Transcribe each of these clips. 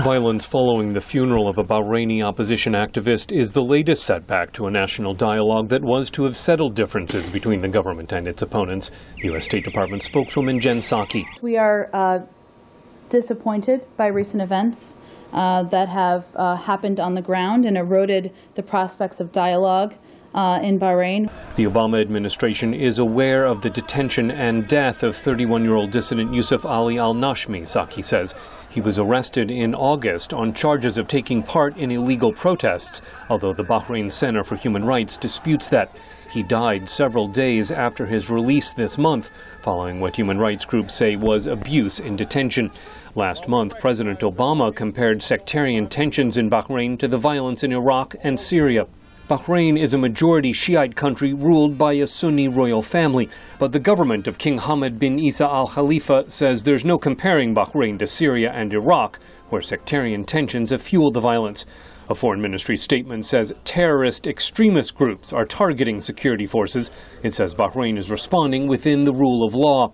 Violence following the funeral of a Bahraini opposition activist is the latest setback to a national dialogue that was to have settled differences between the government and its opponents. U.S. State Department spokeswoman Jen Psaki. We are disappointed by recent events that have happened on the ground and eroded the prospects of dialogue in Bahrain. The Obama administration is aware of the detention and death of 31-year-old dissident Yusuf Ali al-Nashmi, Psaki says. He was arrested in August on charges of taking part in illegal protests, although the Bahrain Center for Human Rights disputes that. He died several days after his release this month, following what human rights groups say was abuse in detention. Last month, President Obama compared sectarian tensions in Bahrain to the violence in Iraq and Syria. Bahrain is a majority Shiite country ruled by a Sunni royal family, but the government of King Hamad bin Isa al Khalifa says there's no comparing Bahrain to Syria and Iraq, where sectarian tensions have fueled the violence. A foreign ministry statement says terrorist extremist groups are targeting security forces. It says Bahrain is responding within the rule of law.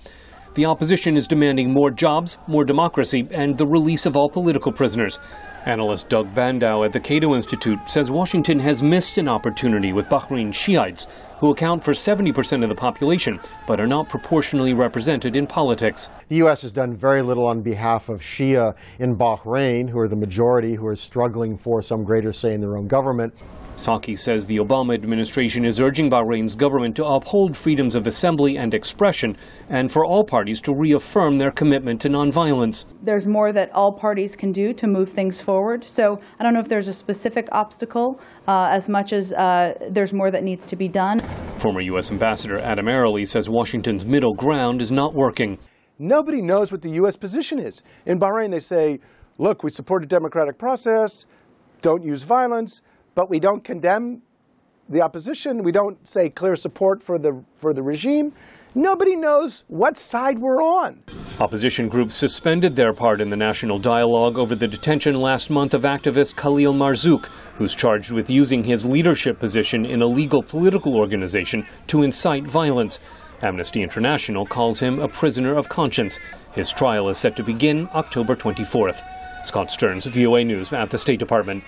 The opposition is demanding more jobs, more democracy, and the release of all political prisoners. Analyst Doug Bandow at the Cato Institute says Washington has missed an opportunity with Bahrain Shiites, who account for 70% of the population, but are not proportionally represented in politics. The U.S. has done very little on behalf of Shia in Bahrain, who are the majority, who are struggling for some greater say in their own government. Psaki says the Obama administration is urging Bahrain's government to uphold freedoms of assembly and expression and for all parties to reaffirm their commitment to nonviolence. There's more that all parties can do to move things forward. So I don't know if there's a specific obstacle as much as there's more that needs to be done. Former U.S. Ambassador Adam Airley says Washington's middle ground is not working. Nobody knows what the U.S. position is. In Bahrain, they say, look, we support a democratic process, don't use violence. But we don't condemn the opposition. We don't say clear support for the regime. Nobody knows what side we're on. Opposition groups suspended their part in the national dialogue over the detention last month of activist Khalil Marzouk, who's charged with using his leadership position in a legal political organization to incite violence. Amnesty International calls him a prisoner of conscience. His trial is set to begin October 24th. Scott Stearns, VOA News at the State Department.